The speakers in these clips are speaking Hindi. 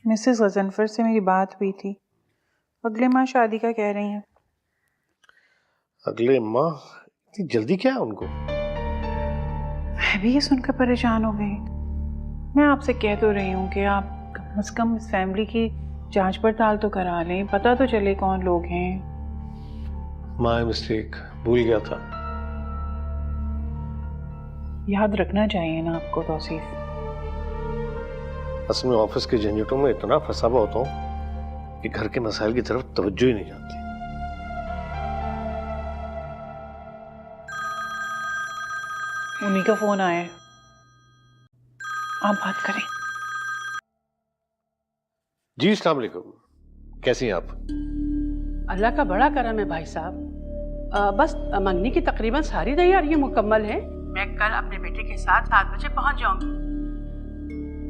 मिसेस गजनफर से मेरी बात हुई थी, अगले माह शादी का कह रही हैं। अगले माह? इतनी जल्दी क्या है उनको? मैं भी ये सुनकर परेशान हो गई। मैं आपसे कह तो रही हूँ कि आप कम से कम इस फैमिली की जांच पड़ताल तो करा लें, पता तो चले कौन लोग हैं। माय मिस्टेक, भूल गया था। याद रखना चाहिए ना आपको तौसीफ। असल में ऑफिस के झंझटों में इतना फंसा हुआ होता हूँ कि घर के मसाइल की तरफ तवज्जो ही नहीं जाती। उन्हीं का फोन आया है, आप बात करें। जी अस्सलाम वालेकुम, कैसी हैं आप? अल्लाह का बड़ा करम है भाई साहब। बस मंगनी की तकरीबन सारी तैयारियां मुकम्मल हैं। मैं कल अपने बेटे के साथ 7 बजे पहुंच जाऊंगी।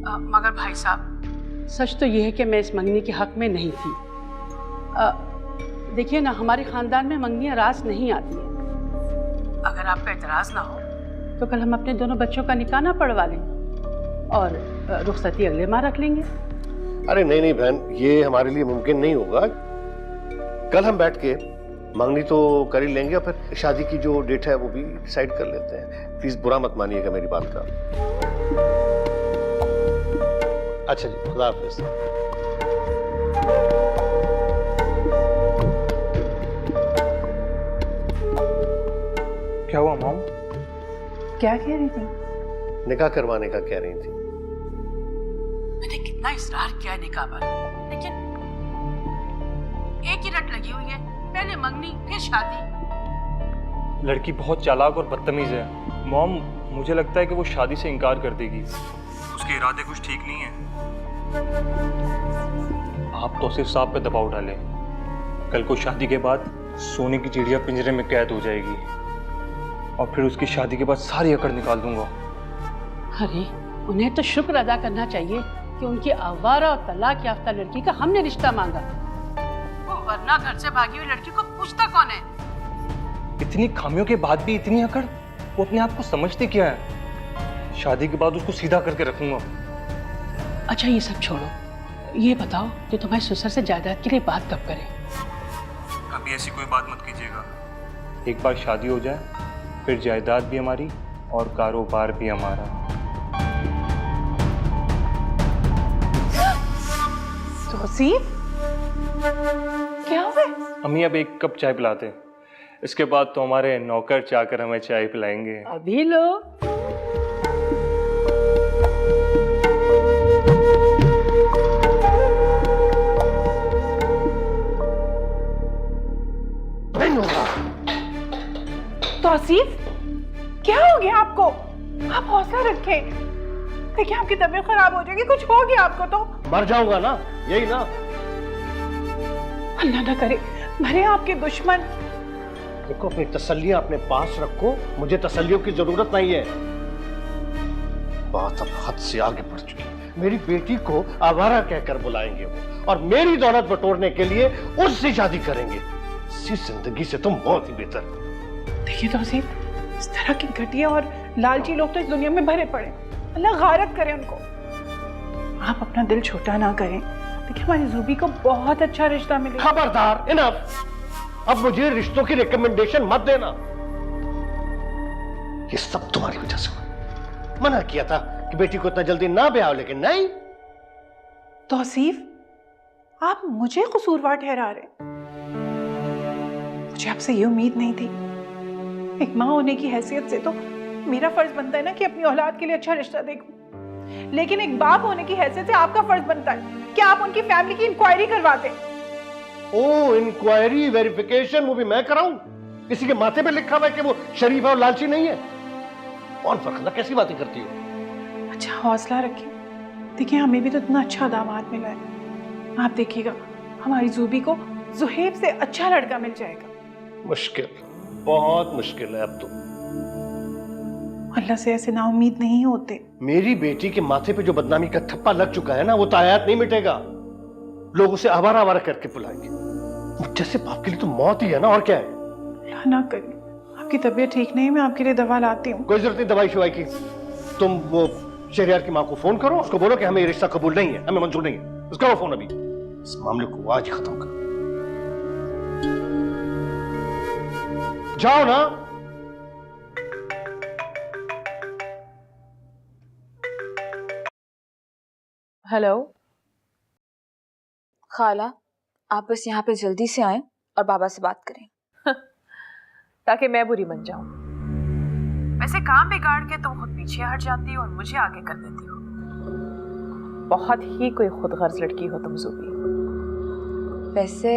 मगर भाई साहब, सच तो यह है कि मैं इस मंगनी के हक में नहीं थी। देखिए ना, हमारे खानदान में मंगनियां रास नहीं आती हैं। अगर आपका एतराज ना हो तो कल हम अपने दोनों बच्चों का निकाह ना पढ़वा लेंगे और रुखसती अगले माह रख लेंगे। अरे नहीं नहीं बहन, ये हमारे लिए मुमकिन नहीं होगा। कल हम बैठ के मंगनी तो कर ही लेंगे और फिर शादी की जो डेट है वो भी डिसाइड कर लेते हैं। प्लीज बुरा मत मानिएगा मेरी बात का। अच्छा जी, खुदा हाफिज। क्या हुआ मॉम? क्या कह रही थी? निकाह करवाने का कह रही थी। मैंने कितना इसरार किया निकाह पर, लेकिन एक ही रट लगी हुई है, पहले मंगनी फिर शादी। लड़की बहुत चालाक और बदतमीज है मॉम। मुझे लगता है कि वो शादी से इनकार कर देगी। उसके इरादे कुछ ठीक नहीं है। आप तो सिर्फ साहब पे दबाव डालें। कल को शादी के बाद सोने की चिड़िया पिंजरे में कैद हो जाएगी और फिर उसकी शादी के बाद सारी अकड़ निकाल दूंगा। अरे उन्हें तो शुक्र अदा करना चाहिए कि उनकी आवारा और तलाक याफ्ता लड़की का हमने रिश्ता मांगा, वरना घर से भागी हुई लड़की को पूछता कौन है। इतनी खामियों के बाद भी इतनी अकड़, वो अपने आप को समझती क्या है? शादी के बाद उसको सीधा करके रखूंगा। अच्छा ये सब छोड़ो, ये बताओ कि तुम्हारे ससुर से जायदाद के लिए बात कब करें? अभी ऐसी कोई बात मत कीजिएगा। एक बार शादी हो जाए फिर जायदाद भी हमारी और कारोबार भी हमारा। तौसीफ, क्या हुआ? अम्मी अब एक कप चाय पिलाते, इसके बाद तो हमारे नौकर चाकर हमें चाय पिलाएंगे। अभी लो। नहीं होगा। तौसीफ, क्या हो गया आपको? आप हौसला रखें। देखिए आपकी तबीयत खराब हो जाएगी, कुछ हो गया आपको तो। मर जाऊंगा ना, यही ना। अल्लाह ना करे मरे आपके दुश्मन। देखो, अपनी तसल्लियां अपने पास रखो, मुझे तसल्लियों की जरूरत नहीं है। बात अब हद से आगे बढ़ चुकी है। मेरी बेटी को आवारा कहकर बुलाएंगे वो, और मेरी दौलत बटोरने के लिए उससे शादी करेंगे। इसी जिंदगी से तो मौत ही बेहतर। देखिए तौसीफ, इस तरह के घटिया और लालची लोग तो इस दुनिया में भरे पड़े। अल्लाह गारत करे उनको। आप अपना दिल छोटा ना करें। देखिए हमारी ज़ूबी को बहुत अच्छा रिश्ता मिलेगा। खबरदार, इनफ। अब मुझे रिश्तों की रिकमेंडेशन मत देना। ये सब तुम्हारी वजह से हुआ। मना किया था कि बेटी को इतना जल्दी ना ब्याह, लेकिन नहीं। तौसीफ, आप मुझे कसूरवार ठहरा रहे। मुझे आपसे ये उम्मीद नहीं थी। एक माँ होने की हैसियत से तो मेरा फर्ज बनता है ना कि अपनी औलाद के लिए अच्छा रिश्ता देखूं, लेकिन एक बाप होने की हैसियत से आपका फर्ज बनता है कि आप उनकी फैमिली की इंक्वायरी करवाते। ओ, इंक्वायरी वेरिफिकेशन वो भी मैं कराऊं? किसी के माथे पे लिखा हुआ है कि वो शरीफ है और लालची नहीं है? कौन फर्क, कैसी बातें करती हो? अच्छा हौसला रखिए। देखिए हमें भी तो इतना अच्छा दामाद मिला है। आप देखिएगा हमारी ज़ूबी को ज़ुहैब से अच्छा लड़का मिल जाएगा। मुश्किल, बहुत मुश्किल है अब तो। अल्लाह से ऐसे नाउम्मीद नहीं होते। मेरी बेटी के माथे पे जो बदनामी का थप्पा लग चुका है ना, वो तायात नहीं मिटेगा। लोग उसे आवारा आवारा करके बुलाएंगे। जैसे बाप के लिए तो मौत ही है ना, और क्या है? अल्लाह ना करे। आपकी तबीयत ठीक नहीं है, मैं आपके लिए दवा लाती हूँ। कोई जरूरत नहीं दवाई शवाई की। तुम वो शहरियार की माँ को फोन करो, उसको बोलो कि हमें ये रिश्ता कबूल नहीं है, हमें मंजूर नहीं है। उसका वो फोन अभी। इस मामले को आज ही खत्म करो। जाओ ना। हेलो खाला, आप बस यहाँ पे जल्दी से आएं और बाबा से बात करें। ताकि मैं बुरी बन जाऊं। वैसे काम बिगाड़ के तुम खुद पीछे हट जाती हो और मुझे आगे कर देती हो। बहुत ही कोई खुदगर्ज लड़की हो तुम ज़ुबी। वैसे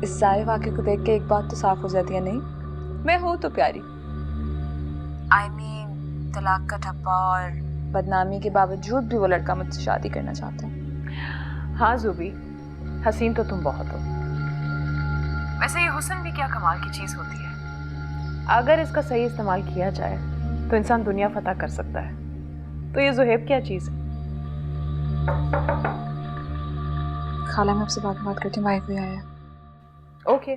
इस सारे वाक़े को देख के एक बात तो साफ हो जाती है, नहीं मैं हूँ तो प्यारी। I mean, तलाक का ठप्पा और बदनामी के बावजूद भी वो लड़का मुझसे शादी करना चाहता है। हाँ ज़ुबी, हसीन तो तुम बहुत हो। वैसे ये हुस्न भी क्या कमाल की चीज़ होती है। अगर इसका सही इस्तेमाल किया जाए तो इंसान दुनिया फतह कर सकता है। तो ये ज़ुहैब क्या चीज़ है? खाला, मैं आपसे बात करती हूँ, वाइफ भी आया है। Okay,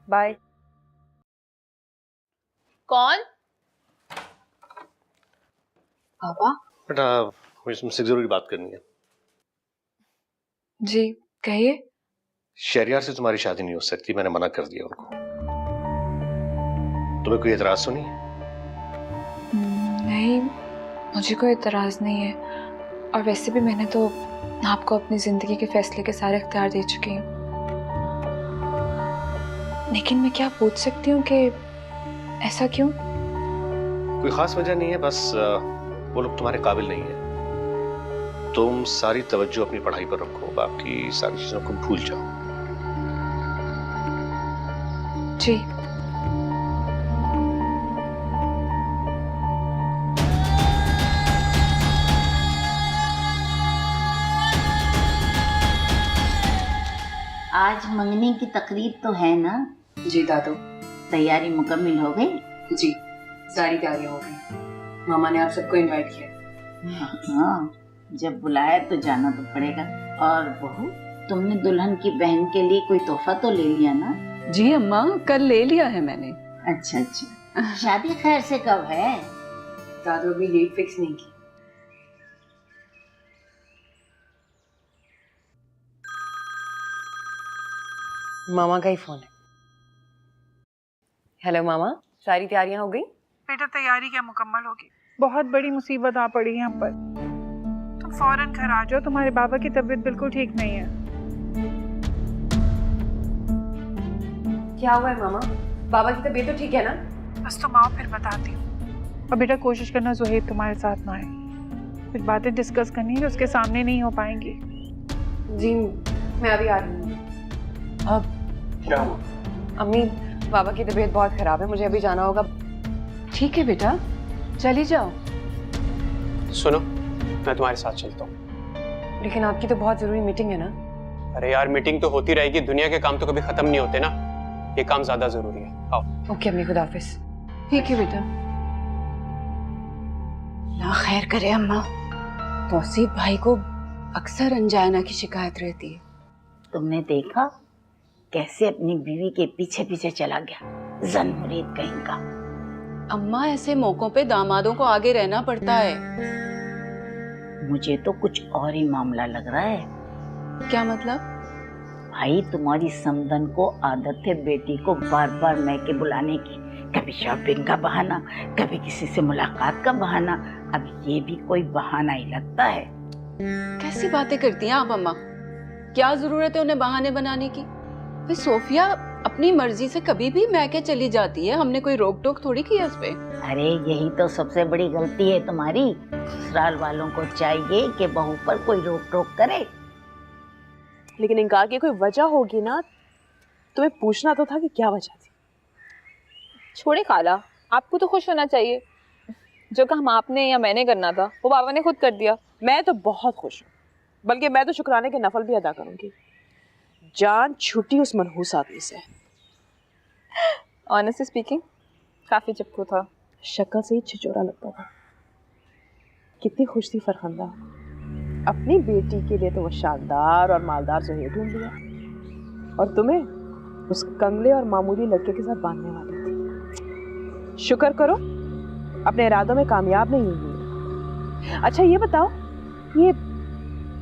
bye. कौन? पापा? बेटा मुझे तुमसे जरूरी बात करनी है। जी कहिए। शहरियार से तुम्हारी शादी नहीं हो सकती, मैंने मना कर दिया उनको। तुम्हें कोई एतराज तो नहीं है? नहीं, मुझे कोई एतराज नहीं है। और वैसे भी मैंने तो आपको अपनी जिंदगी के फैसले के सारे इख्तियार दे चुकी हूँ। लेकिन मैं क्या पूछ सकती हूँ कि ऐसा क्यों? कोई खास वजह नहीं है, बस वो लोग तुम्हारे काबिल नहीं है। तुम सारी तवज्जो अपनी पढ़ाई पर रखो, बाकी सारी चीजों को भूल जाओ। जी। आज मंगनी की तकरीब तो है ना? जी दादू। तैयारी मुकम्मल हो गई? जी सारी तैयारियां हो गई। मामा ने आप सबको इनवाइट किया। हाँ, जब बुलाया तो जाना तो पड़ेगा। और बहू, तुमने दुल्हन की बहन के लिए कोई तोहफा तो ले लिया ना? जी अम्मा, कल ले लिया है मैंने। अच्छा अच्छा। शादी खैर से कब है? दादू अभी डेट फिक्स नहीं की। मामा का ही फोन है। हेलो मामा, सारी तैयारियां हो गई? बेटा तैयारी क्या मुकम्मल होगी, बहुत बड़ी मुसीबत आ पड़ी है हम पर। तुम फौरन घर आ जाओ, तुम्हारे बाबा की तबीयत बिल्कुल ठीक नहीं है। क्या हुआ है मामा? बाबा की तबीयत तो ठीक है ना? बस तुम आओ फिर बताती हूँ। और बेटा कोशिश करना ज़ुहैब तुम्हारे साथ ना आए, कुछ बातें डिस्कस करनी है जो उसके सामने नहीं हो पाएंगी। जी मैं अभी आ रही हूँ। अब क्या हुआ? अम्मी, बाबा की तबीयत बहुत खराब है, मुझे अभी जाना होगा। ठीक है बेटा, चली जाओ। सुनो, मैं तुम्हारे साथ चलता हूँ। लेकिन आपकी तो बहुत जरूरी मीटिंग है ना? अरे यार, मीटिंग तो होती रहेगी, दुनिया के काम तो कभी खत्म नहीं होते ना। ये काम ज्यादा जरूरी है। आओ। ओके अम्मी, खुदा हाफिज। ठीक है बेटा। ना खैर करे अम्मा, तौसीफ भाई को अक्सर अंजाना की शिकायत रहती है। तुमने देखा कैसे अपनी बीवी के पीछे पीछे चला गया, जन मुरीद कहीं का। अम्मा ऐसे मौकों पे दामादों को आगे रहना पड़ता है। मुझे तो कुछ और ही मामला लग रहा है। क्या मतलब? भाई तुम्हारी समदन को आदत है बेटी को बार बार मैके बुलाने की, कभी शॉपिंग का बहाना, कभी किसी से मुलाकात का बहाना। अब ये भी कोई बहाना ही लगता है। कैसी बातें करती हैं आप अम्मा? क्या जरूरत है उन्हें बहाने बनाने की? भाई सोफिया अपनी मर्जी से कभी भी मैके चली जाती है, हमने कोई रोक टोक थोड़ी की है उस पे। अरे यही तो सबसे बड़ी गलती है तुम्हारी। ससुराल वालों को चाहिए कि बहू पर कोई रोक टोक करे। लेकिन इनकार की कोई वजह होगी ना, तुम्हें पूछना तो था कि क्या वजह थी। छोड़े खाला, आपको तो खुश होना चाहिए। जो काम आपने या मैंने करना था वो बाबा ने खुद कर दिया। मैं तो बहुत खुश हूँ, बल्कि मैं तो शुक्राने के नफल भी अदा करूंगी। जान छूटी उस मनहूस आदमी से। ऑनेस्टली स्पीकिंग काफी चिपकू था। शक्ल से ही छिचोरा लगता था। कितनी खुश थी फरखंदा, अपनी बेटी के लिए तो वो शानदार और मालदार ज़ुहैब ढूंढ लिया, और तुम्हें उस कंगले और मामूली लड़के के साथ बांधने वाली थी। शुक्र करो अपने इरादों में कामयाब नहीं हुई। अच्छा ये बताओ,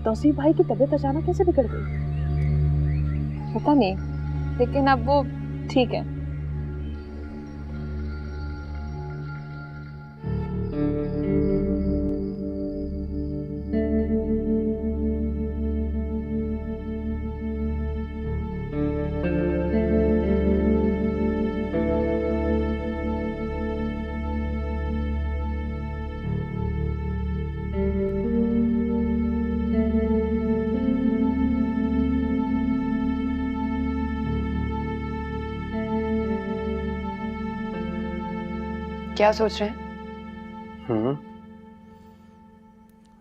तौसीफ भाई की तबीयत अचानक कैसे बिगड़ गई? पता नहीं, लेकिन अब वो ठीक है। क्या सोच रहे हैं?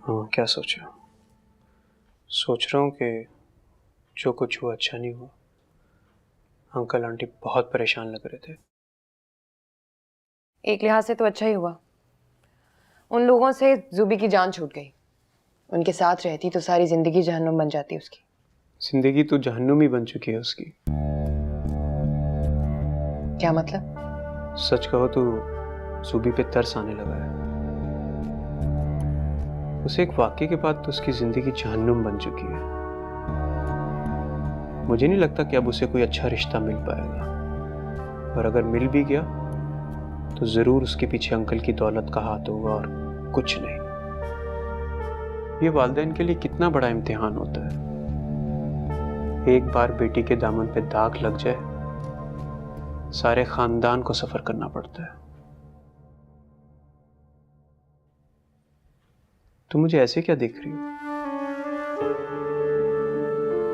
हाँ, क्या सोच रहा हूँ? सोच रहा हूँ कि जो कुछ हुआ अच्छा नहीं हुआ। अंकल आंटी बहुत परेशान लग रहे थे। एक लिहाज से तो अच्छा ही हुआ। उन लोगों से जुबी की जान छूट गई। उनके साथ रहती तो सारी जिंदगी जहन्नुम बन जाती उसकी। जिंदगी तो जहन्नुम ही बन चुकी है उसकी। क्या मतलब? सच कहो तो जुबी पे तरस आने लगा है। उसे एक वाकये के बाद तो उसकी जिंदगी जहन्नुम बन चुकी है। मुझे नहीं लगता कि अब उसे कोई अच्छा रिश्ता मिल पाएगा, और अगर मिल भी गया तो जरूर उसके पीछे अंकल की दौलत का हाथ होगा और कुछ नहीं। ये वालिदैन के लिए कितना बड़ा इम्तिहान होता है। एक बार बेटी के दामन पे दाग लग जाए, सारे खानदान को सफर करना पड़ता है। तुम मुझे ऐसे क्या देख रही हो?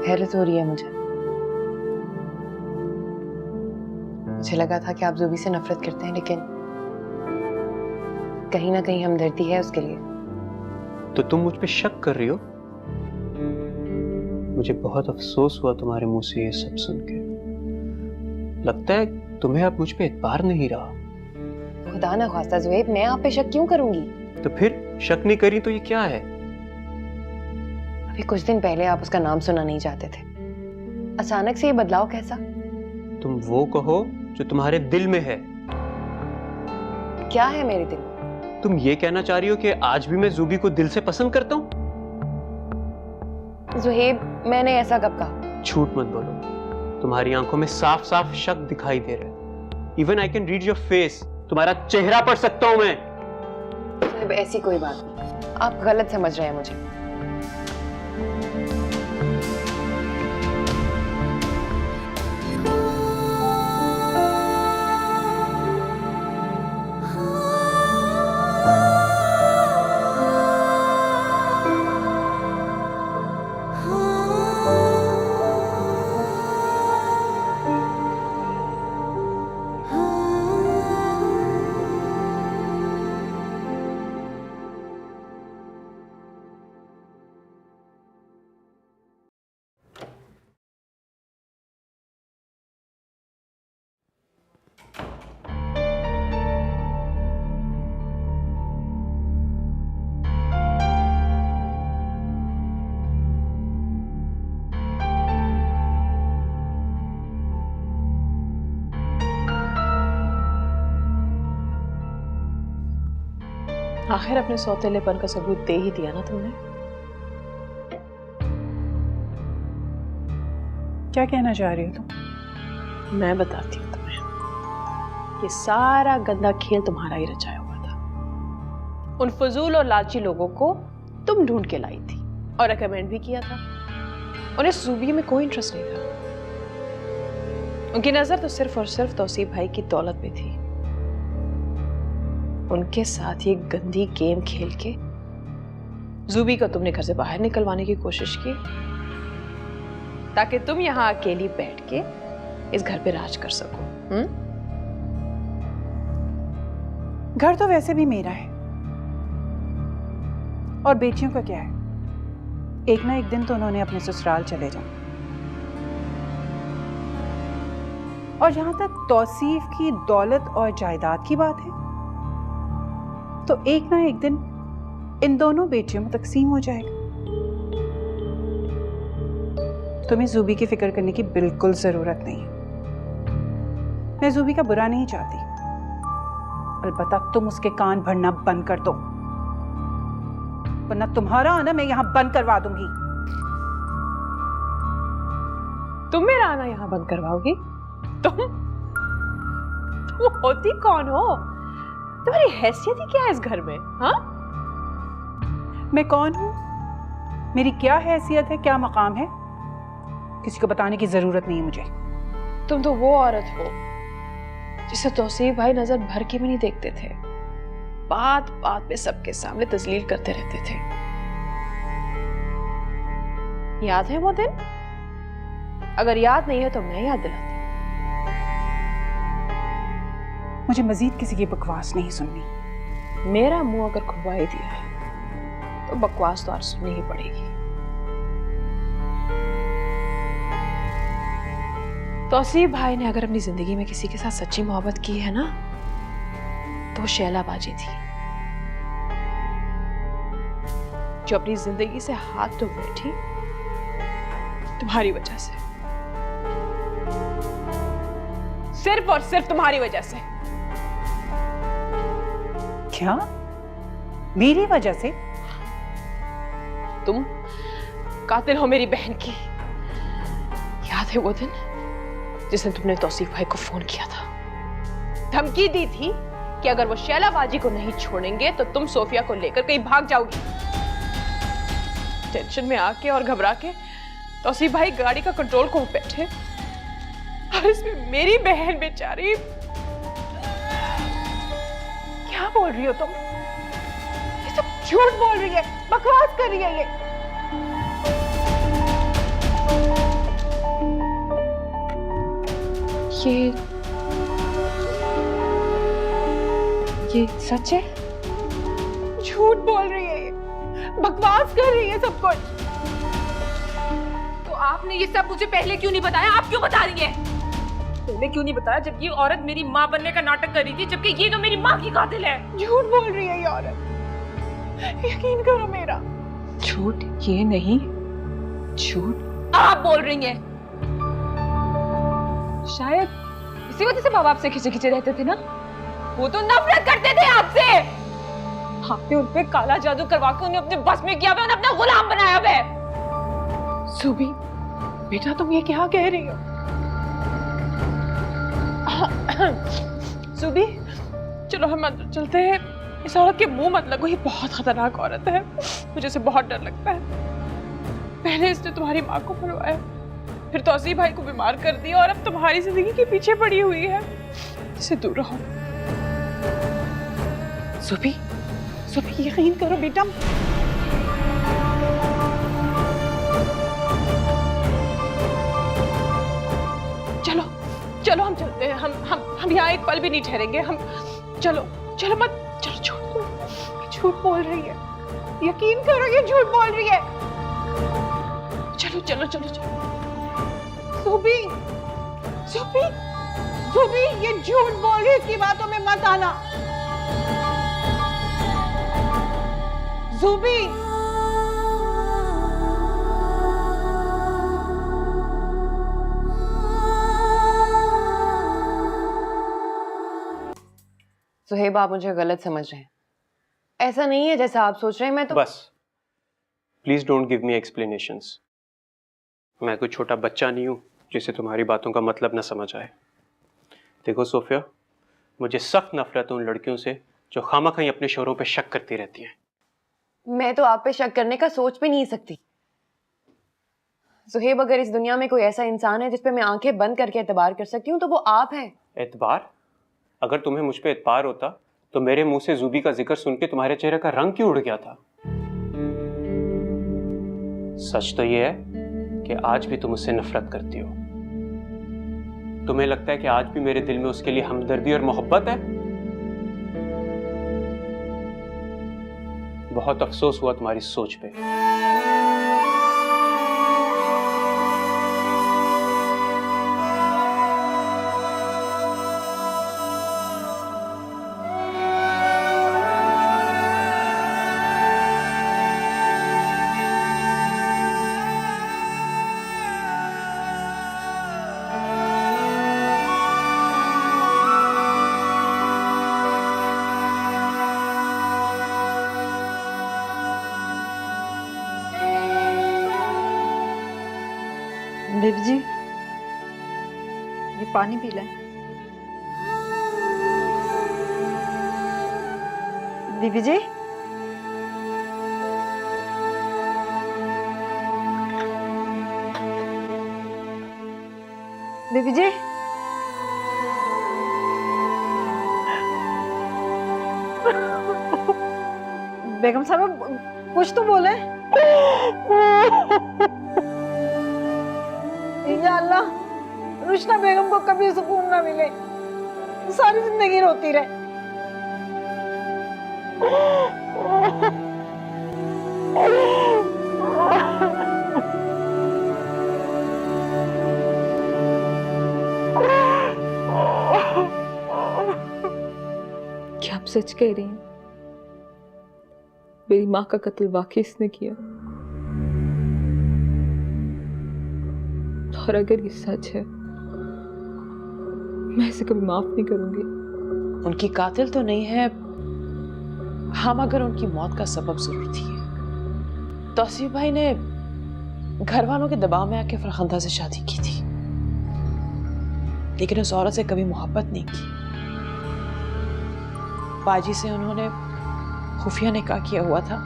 हैरत हो रही है मुझे। मुझे लगा था कि आप जुबी से नफरत करते हैं, लेकिन कहीं ना कहीं हमदर्दी है उसके लिए। तो तुम मुझ पे शक कर रही हो? मुझे बहुत अफसोस हुआ तुम्हारे मुंह से ये सब सुन के। लगता है तुम्हें अब मुझ पे एतबार नहीं रहा। खुदा ना ख्वास्ता ज़ुहैब, मैं आप पे शक क्यों करूंगी? तो फिर शक नहीं करी तो ये क्या है? अभी कुछ दिन पहले आप उसका नाम सुना नहीं चाहते थे। अचानक से ये बदलाव कैसा? तुम वो कहो जो तुम्हारे दिल में है। क्या है मेरे दिल में? तुम ये कहना चाह रही हो कि आज भी मैं जुबी को दिल से पसंद करता हूँ? ज़ुहैब, मैंने ऐसा कब कहा? झूठ मत बोलो। तुम्हारी आंखों में साफ साफ शक दिखाई दे रहा है। Even I can read your face. तुम्हारा चेहरा पढ़ सकता हूं मैं। ज़ुहैब, ऐसी कोई बात नहीं। आप गलत समझ रहे हैं मुझे। आखिर अपने सौतेलेपन का सबूत दे ही दिया ना तुमने। क्या कहना चाह रही हो तुम? मैं बताती हूँ तुम्हें। ये सारा गंदा खेल तुम्हारा ही रचाया हुआ था। उन फजूल और लालची लोगों को तुम ढूंढ के लाई थी और रेकमेंड भी किया था। उन्हें जुबी में कोई इंटरेस्ट नहीं था। उनकी नजर तो सिर्फ और सिर्फ तौसीफ भाई की दौलत में थी। उनके साथ ये गंदी गेम खेल के जुबी को तुमने घर से बाहर निकलवाने की कोशिश की, ताकि तुम यहां अकेली बैठ के इस घर पे राज कर सको। घर तो वैसे भी मेरा है, और बेटियों का क्या है? एक ना एक दिन तो उन्होंने अपने ससुराल चले जाना। और जहां तक तौसीफ की दौलत और जायदाद की बात है, तो एक ना एक दिन इन दोनों बेटियों में तकसीम हो जाएगा। तुम्हें जुबी की फिक्र करने की बिल्कुल जरूरत नहीं है। मैं जुबी का बुरा नहीं चाहती, अलबत्ता तुम उसके कान भरना बंद कर दो, वरना तुम्हारा आना मैं यहां बंद करवा दूंगी। तुम मेरा आना यहाँ बंद करवाओगी? तुम होती कौन हो? तुम्हारी हैसियत ही क्या है इस घर में? हाँ, मैं कौन हूँ, मेरी क्या हैसियत है, क्या मकाम है, किसी को बताने की जरूरत नहीं है मुझे। तुम तो वो औरत हो जिसे तौसीफ भाई नजर भर के भी नहीं देखते थे, बात बात पे सबके सामने तजलील करते रहते थे। याद है वो दिन? अगर याद नहीं है तो मैं याद दिलाती। मुझे मजीद किसी की बकवास नहीं सुननी। मेरा मुंह अगर खुलवा ही दिया है तो बकवास तो आज सुननी ही पड़ेगी। तौसीफ भाई ने अगर अपनी जिंदगी में किसी के साथ सच्ची मोहब्बत की है ना, तो वो शैला बाजी थी, जो अपनी जिंदगी से हाथ धो बैठी तुम्हारी वजह से, सिर्फ और सिर्फ तुम्हारी वजह से। क्या? मेरी वजह से? तुम कातिल हो मेरी बहन की। याद है वो दिन जिसने तुमने तौसीफ भाई को फोन किया था, धमकी दी थी कि अगर वो शैला बाजी को नहीं छोड़ेंगे तो तुम सोफिया को लेकर कहीं भाग जाओगी। टेंशन में आके और घबरा के तौसीफ भाई गाड़ी का कंट्रोल को बैठे और इसमें मेरी बहन बेचारी। क्या बोल रही हो तुम? ये सब झूठ बोल रही है, बकवास कर रही है ये। ये सच है? झूठ बोल रही है ये, बकवास कर रही है सब कुछ। तो आपने ये सब मुझे पहले क्यों नहीं बताया? आप क्यों बता रही हैं? पहले क्यों नहीं बताया जब ये औरत मेरी माँ बनने का नाटक कर रही थी, जबकि ये तो मेरी माँ की कातिल है। झूठ बोल रही है ये औरत, यकीन करो मेरा। झूठ ये नहीं, झूठ आप बोल रही हैं। शायद इसी वजह से माँ बाप से खिंचे खिंचे रहते थे ना। वो तो नफरत करते थे आपसे। आपने उन पे काला जादू करवा के उन्हें अपने बस में किया हुआ, उन्हें अपना गुलाम बनाया हुआ है। सुबी बेटा, तुम ये क्या कह रही हो? सुबी चलो हम अंदर चलते हैं। इस औरत के मुंह मत लगो, ये बहुत खतरनाक औरत है, मुझे इसे बहुत डर लगता है। पहले इसने तुम्हारी माँ को मरवाया, फिर तौसीफ भाई को बीमार कर दिया और अब तुम्हारी जिंदगी के पीछे पड़ी हुई है। इससे दूर रहो। सुबी, सुबी यकीन करो बेटा। चलो चलो हम चलते हैं। हम यहाँ एक पल भी नहीं ठहरेंगे। हम चलो चलो मत चलो, झूठ बोल रही है, यकीन करो ये झूठ बोल रही है। चलो चलो चलो चलो। सुबी सुबी सुबी, ये झूठ बोल रही है, इसकी बातों में मत आना। सुबी सुहेब, आप मुझे गलत समझ रहे हैं। ऐसा नहीं है जैसा आप सोच रहे हैं। मैं तो बस please don't give me explanations. मैं कोई छोटा बच्चा नहीं हूँ जिसे तुम्हारी बातों का मतलब ना समझ आए। देखो सोफिया, मुझे सख्त नफरत है उन लड़कियों से जो खामखा अपने शोहरों पे शक करती रहती हैं। मैं तो आप पे शक करने का सोच भी नहीं सकती। सुहेब, अगर इस दुनिया में कोई ऐसा इंसान है जिस पे मैं आंखें बंद करके एतबार कर सकती हूँ तो वो आप हैं। एतबार? अगर तुम्हें मुझ पे एतबार होता तो मेरे मुंह से ज़ुबी का जिक्र सुन के तुम्हारे चेहरे का रंग क्यों उड़ गया था? सच तो ये है कि आज भी तुम उससे नफरत करती हो। तुम्हें लगता है कि आज भी मेरे दिल में उसके लिए हमदर्दी और मोहब्बत है? बहुत अफसोस हुआ तुम्हारी सोच पे। देव जी, ये पानी पी लें। बीबी जी, बीबी जी, बेगम साहब कुछ तो बोले। या अल्लाह, रुशना बेगम को कभी सुकून ना मिले, सारी जिंदगी रोती रहे। क्या आप सच कह रही हैं? मेरी माँ का कत्ल वाकई इसने किया? और अगर ये सच है, मैं इसे कभी माफ नहीं करूंगी। उनकी कातिल तो नहीं है हम, अगर उनकी मौत का सबब जरूर थी। तौसीफ भाई ने घर वालों के दबाव में आके फरखंदा से शादी की थी, लेकिन उस औरत से कभी मोहब्बत नहीं की। बाजी से उन्होंने खुफिया निकाह किया हुआ था।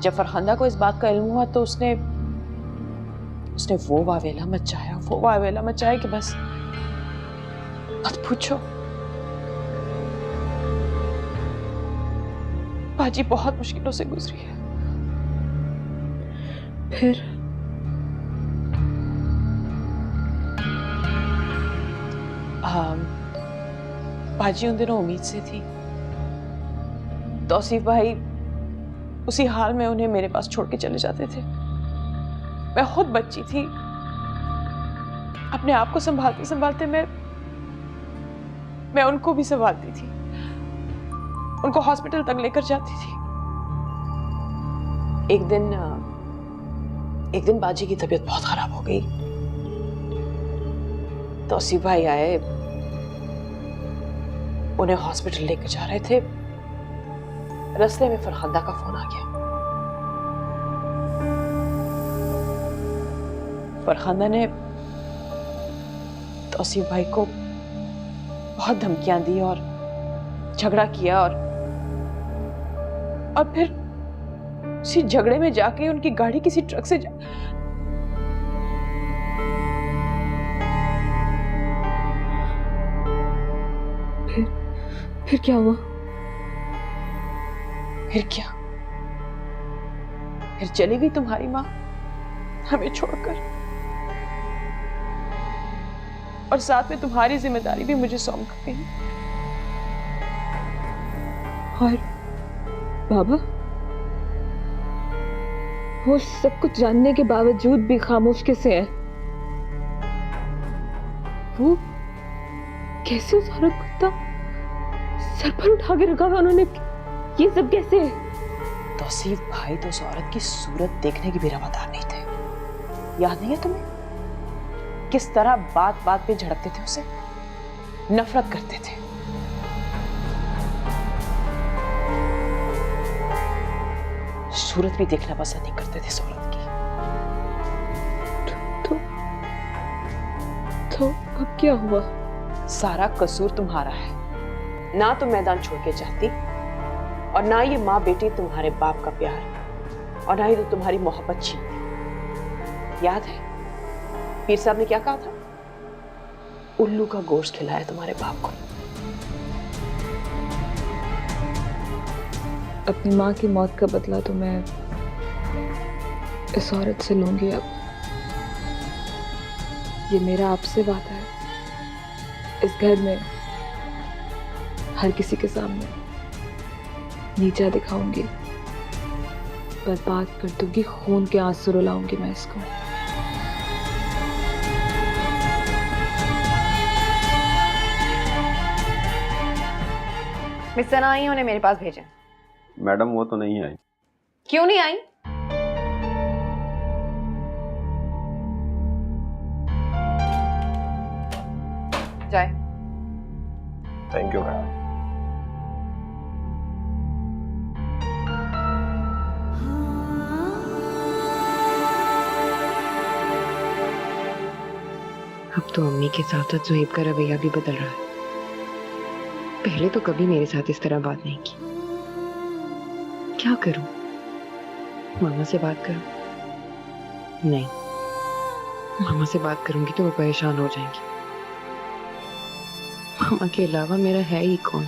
जब फरखंदा को इस बात का इल्म हुआ तो उसने वो वावेला मचाया कि बस मत पूछो। बाजी बहुत मुश्किलों से गुजरी है। फिर बाजी उन दिनों उम्मीद से थी। तौसीफ भाई उसी हाल में उन्हें मेरे पास छोड़ के चले जाते थे। मैं खुद बच्ची थी, अपने आप को संभालते संभालते मैं उनको भी संभालती थी, उनको हॉस्पिटल तक लेकर जाती थी। एक दिन बाजी की तबीयत बहुत खराब हो गई। तौसीफ भाई आए, उन्हें हॉस्पिटल लेकर जा रहे थे। रास्ते में फरखंदा का फोन आ गया। फरखंदा ने तौसीफ भाई को बहुत धमकियां दी और झगड़ा किया, और फिर उसी झगड़े में जाके उनकी गाड़ी किसी ट्रक से फिर क्या हुआ? फिर चली गई तुम्हारी माँ हमें छोड़कर, और साथ में तुम्हारी जिम्मेदारी भी मुझे सौंप गई। और बाबा, वो सब कुछ जानने के बावजूद भी खामोश कैसे है? वो कैसे उस औरत को इतना सर पर उठा के रखा हुआ उन्होंने? ये सब कैसे? तौसीफ भाई तो उस औरत की सूरत देखने की भी रवादार नहीं थे। याद नहीं है तुम्हें किस तरह बात बात पे झड़कते थे, उसे नफरत करते थे। सूरत भी देखना पसंद नहीं करते थे इस औरत की। तो अब क्या हुआ? सारा कसूर तुम्हारा है। ना तुम मैदान छोड़ के जाती, और ना ये माँ बेटी तुम्हारे बाप का प्यार, और ना ही तो तुम्हारी मोहब्बत छीनती। याद है पीर साहब ने क्या कहा था? उल्लू का गोश्त खिलाया तुम्हारे बाप को। अपनी माँ की मौत का बदला तो मैं इस औरत से लूंगी। अब ये मेरा आपसे वादा है, इस घर में हर किसी के सामने नीचा दिखाऊंगी, बर्बाद कर दूंगी, खून के आंसू रुलाऊंगी मैं इसको। मिस सना आई, उन्हें मेरे पास भेजें। मैडम वो तो नहीं आई। क्यों नहीं आई? जाए। Thank you madam. अब तो अम्मी के साथ साथ जुहेब का रवैया भी बदल रहा है। पहले तो कभी मेरे साथ इस तरह बात नहीं की। क्या करूं? मामा से बात करूं? नहीं, मामा से बात करूंगी तो वो परेशान हो जाएंगी। मामा के अलावा मेरा है ही कौन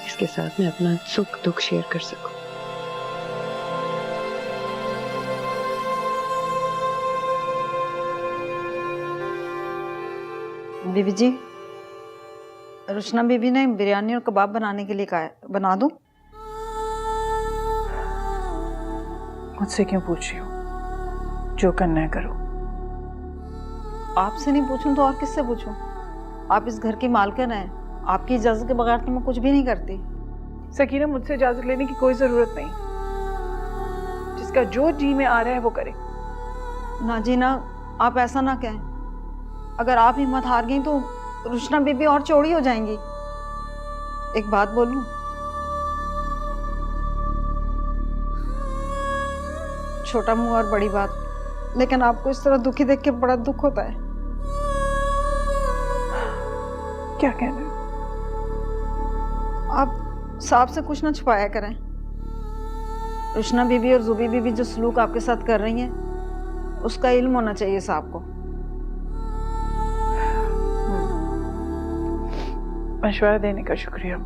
जिसके साथ मैं अपना सुख दुख शेयर कर सकूं। बीबी जी, रुशना बीबी ने बिरयानी और कबाब बनाने के लिए कहा है, बना दूं? मुझसे क्यों पूछ रही हो? जो करना है करो। आपसे नहीं पूछूं तो और किससे पूछूं? आप इस घर की मालकिन हैं। आपकी इजाजत के बगैर तो मैं कुछ भी नहीं करती। सकीना, मुझसे इजाजत लेने की कोई जरूरत नहीं। जिसका जो जी में आ रहा है वो करे। ना जी ना, आप ऐसा ना कहें। अगर आप हिम्मत हार गई तो रुशना बीबी और चौड़ी हो जाएंगी। एक बात बोलूं? छोटा मुंह और बड़ी बात, लेकिन आपको इस तरह दुखी देख के बड़ा दुख होता है। क्या कहना है? आप साहब से कुछ ना छुपाया करें। रुशना बीबी और जुबी बीबी जो सलूक आपके साथ कर रही हैं, उसका इल्म होना चाहिए साहब को। मशवरा देने का शुक्रिया,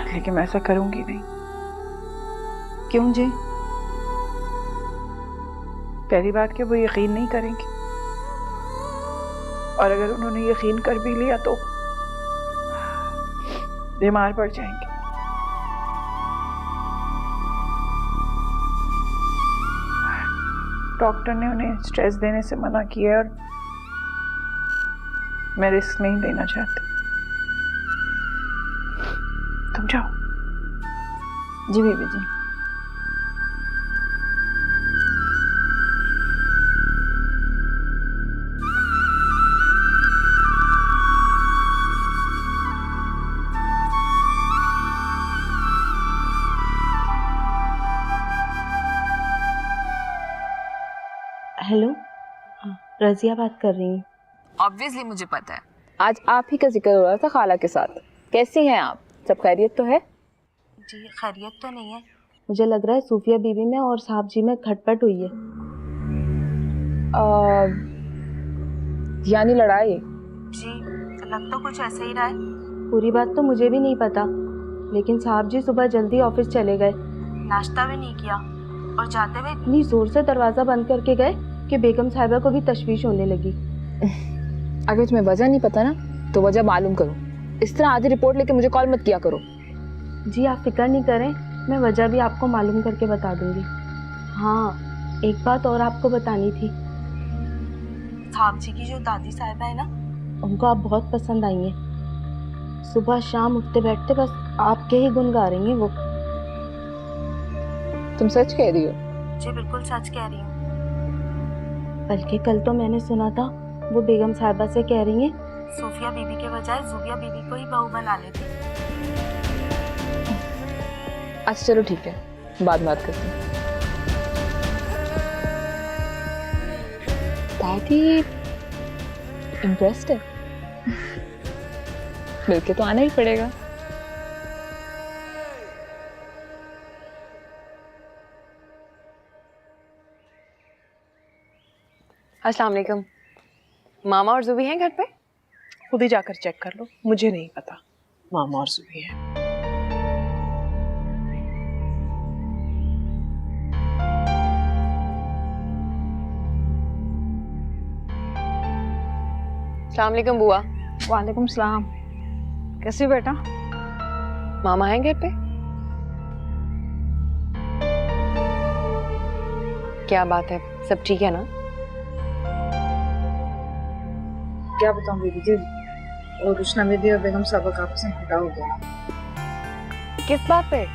लेकिन मैं ऐसा करूंगी नहीं। क्यों जी? पहली बात कि वो यकीन नहीं करेंगे, और अगर उन्होंने यकीन कर भी लिया तो बीमार पड़ जाएंगे। डॉक्टर ने उन्हें स्ट्रेस देने से मना किया और मैं रिस्क नहीं देना चाहती। तुम जाओ। जी बीबी जी। हेलो, रजिया बात कर रही हूँ। ऑब्वियसली मुझे पता है। आज आप ही का जिक्र हो रहा था खाला के साथ। कैसी हैं आप? सब खैरियत तो है? जी खैरियत तो नहीं है। मुझे लग रहा है सूफिया बीबी में और साहब जी में खटपट हुई है। यानी लड़ाई? जी लग तो कुछ ऐसे ही रहा है। पूरी बात तो मुझे भी नहीं पता, लेकिन साहब जी सुबह जल्दी ऑफिस चले गए। नाश्ता भी नहीं किया और जाते हुए इतनी जोर से दरवाजा बंद करके गए कि बेगम साहिबा को भी तशवीश होने लगी। अगर तुम्हें वजह नहीं पता ना तो वजह मालूम करो। इस तरह आधी रिपोर्ट लेके मुझे कॉल मत किया करो। जी आप फिक्र नहीं करें, मैं वजह भी आपको मालूम करके बता दूंगी। हाँ, एक बात और आपको बतानी थी। साहब जी की जो दादी साहिबा है ना, उनको आप बहुत पसंद आई हैं। सुबह शाम उठते बैठते बस आपके ही गुण गा रही हैं वो। तुम सच कह रही हो? जी बिल्कुल सच कह रही हूँ। बल्कि कल तो मैंने सुना था वो बेगम साहिबा से कह रही हैं सूफिया बीबी के बजाय जुबिया बीबी को ही बहू बना लेती। अच्छा चलो ठीक है, बाद में बात करते हैं। दादी इंटरेस्ट है? मिलके तो आना ही पड़ेगा। अस्सलाम वालेकुम। मामा और जुबी हैं घर पे? खुद ही जाकर चेक कर लो, मुझे नहीं पता। मामा और जुबी है। अस्सलाम वालेकुम बुआ। वालेकुम सलाम। कैसी हो बेटा? मामा हैं घर पे? क्या बात है, सब ठीक है ना? क्या बताऊं बीबी जी, और रुशना बीबी और बेगम साहबा का आपस में झगड़ा हो गया। किस बात पे?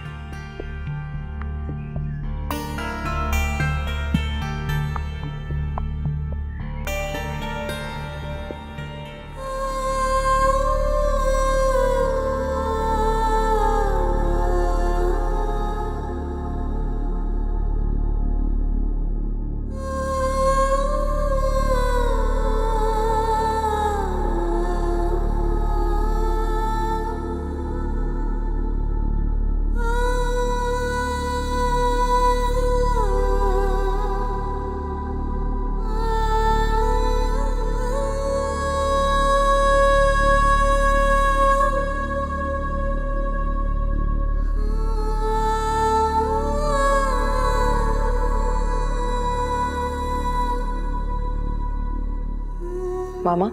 मामा,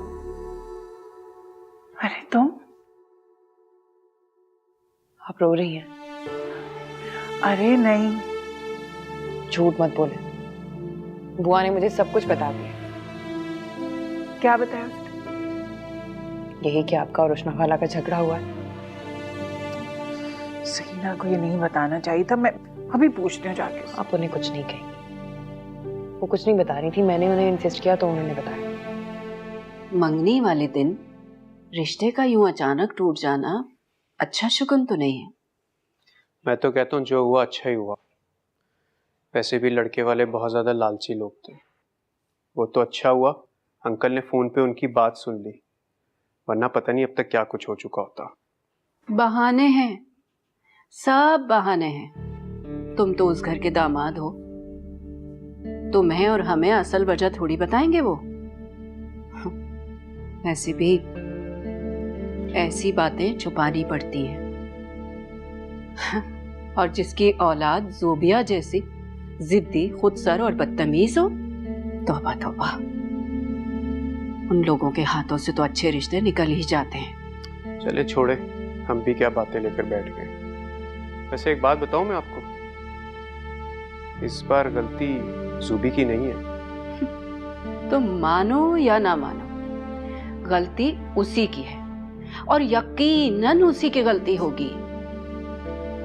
अरे तुम आप रो रही हैं? अरे नहीं, झूठ मत बोले। बुआ ने मुझे सब कुछ बता दिया। क्या बताया उसने? यही कि आपका और रोशना खाला का झगड़ा हुआ है। सहीना को ये नहीं बताना चाहिए था। मैं अभी पूछने हूँ जाके। आप उन्हें कुछ नहीं कहेंगी। वो कुछ नहीं बता रही थी, मैंने उन्हें इंसिस्ट किया तो उन्होंने बताया। मंगनी वाले दिन रिश्ते का यूं अचानक टूट जाना अच्छा शुगन तो नहीं है। मैं तो कहता हूँ जो हुआ अच्छा ही हुआ। वैसे भी लड़के वाले बहुत ज़्यादा लालची लोग थे। वो तो अच्छा हुआ अंकल ने फ़ोन पे उनकी बात सुन ली, वरना पता नहीं अब तक क्या कुछ हो चुका होता। बहाने हैं, सब बहाने हैं। तुम तो उस घर के दामाद हो, तुम्हें और हमें असल वजह थोड़ी बताएंगे वो। वैसे भी ऐसी बातें छुपानी पड़ती हैं। और जिसकी औलाद जोबिया जैसी जिद्दी, खुदसर और बदतमीज हो, तौबा तौबा। उन लोगों के हाथों से तो अच्छे रिश्ते निकल ही जाते हैं। चले छोड़े, हम भी क्या बातें लेकर बैठ गए। वैसे एक बात बताऊं मैं आपको, इस बार गलती जुबी की नहीं है। तो मानो या ना मानो, गलती उसी की है और यकीनन उसी की गलती होगी।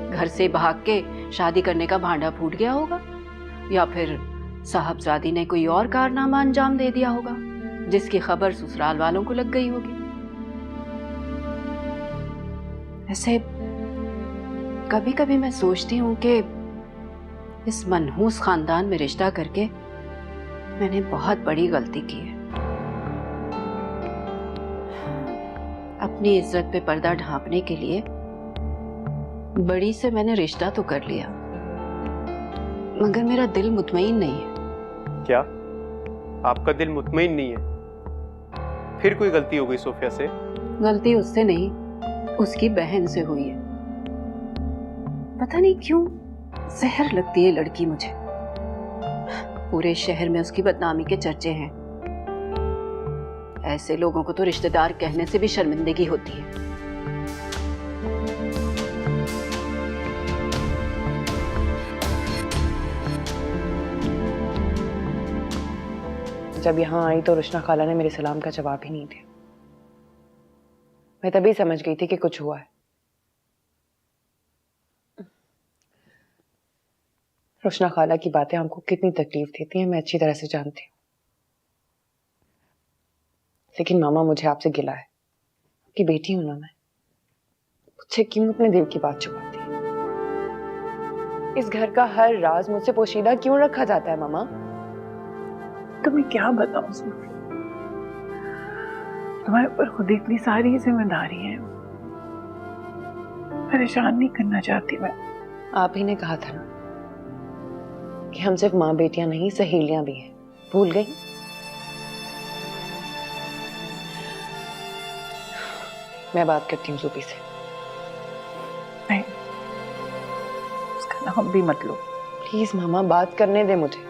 घर से भाग के शादी करने का भांडा फूट गया होगा, या फिर साहबजादी ने कोई और कारनामा अंजाम दे दिया होगा जिसकी खबर ससुराल वालों को लग गई होगी। ऐसे कभी कभी मैं सोचती हूँ कि इस मनहूस खानदान में रिश्ता करके मैंने बहुत बड़ी गलती की है। अपनी इज्जत पे पर्दा ढांपने के लिए बड़ी से मैंने रिश्ता तो कर लिया, मगर मेरा दिल मुतमईन नहीं है। क्या आपका दिल मुतमईन नहीं है? फिर कोई गलती हो गई सोफिया से? गलती उससे नहीं, उसकी बहन से हुई है। पता नहीं क्यों जहर लगती है लड़की मुझे। पूरे शहर में उसकी बदनामी के चर्चे हैं। ऐसे लोगों को तो रिश्तेदार कहने से भी शर्मिंदगी होती है। जब यहाँ आई तो रोशना खाला ने मेरे सलाम का जवाब ही नहीं दिया। मैं तभी समझ गई थी कि कुछ हुआ है। रोशना खाला की बातें हमको कितनी तकलीफ देती हैं मैं अच्छी तरह से जानती हूँ, लेकिन मामा मुझे आपसे गिला है। आपकी बेटी हूं ना मैं, मुझसे क्यों अपने दिल की बात छुपाती है? इस घर का हर राज मुझसे पोशीदा क्यों रखा जाता है मामा? तुम्हें क्या बताऊं सूफी, तुम्हारे ऊपर खुद इतनी सारी जिम्मेदारी है। परेशान नहीं करना चाहती मैं। आप ही ने कहा था ना कि हम सिर्फ माँ बेटियां नहीं सहेलियां भी हैं, भूल गई? मैं बात करती हूँ सूफी से। नहीं, उसका नाम भी मत लो प्लीज मामा, बात करने दे मुझे,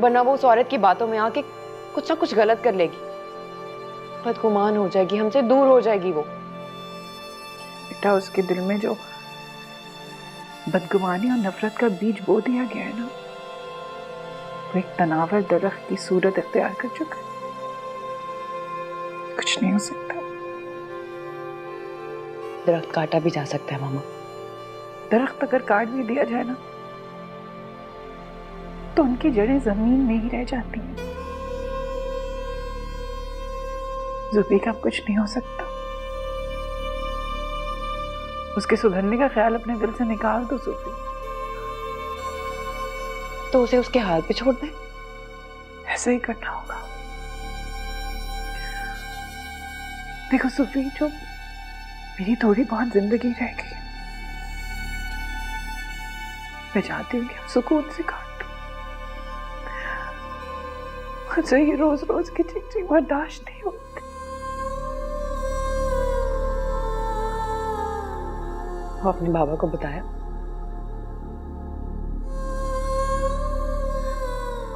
वरना वो उस औरत की बातों में आके कुछ ना कुछ गलत कर लेगी, बदगुमान हो जाएगी, हमसे दूर हो जाएगी वो। बेटा, उसके दिल में जो बदगुमानी और नफरत का बीज बो दिया गया है ना, वो एक तनावर दरख्त की सूरत इख्तियार कर चुका है। कुछ नहीं हो सकता। दरख्त काटा भी जा सकता है मामा। दरख्त अगर काट भी दिया जाए ना, तो उनकी जड़ें जमीन में ही रह जाती हैं। जुबी का कुछ नहीं हो सकता। उसके सुधरने का ख्याल अपने दिल से निकाल दो सूफी। तो उसे उसके हाल पे छोड़ दे। ऐसा ही करना होगा। देखो सूफी, जो मेरी थोड़ी बहुत जिंदगी रह गई, मैं चाहती हूँ कि हम सुकून से काट दो। मुझे ये रोज रोज की चिक-चिक बर्दाश्त नहीं होती। वो अपने बाबा को बताया?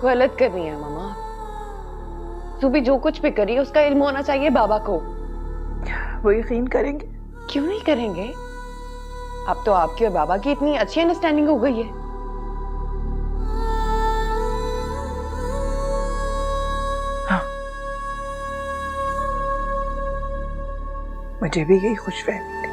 गलत कर रही है मामा, आरजू भी जो कुछ भी करी उसका इल्म होना चाहिए बाबा को। वो यकीन करेंगे? क्यों नहीं करेंगे? अब तो आपकी और बाबा की इतनी अच्छी अंडरस्टैंडिंग हो गई है। हाँ, मुझे भी यही खुशफहमी थी।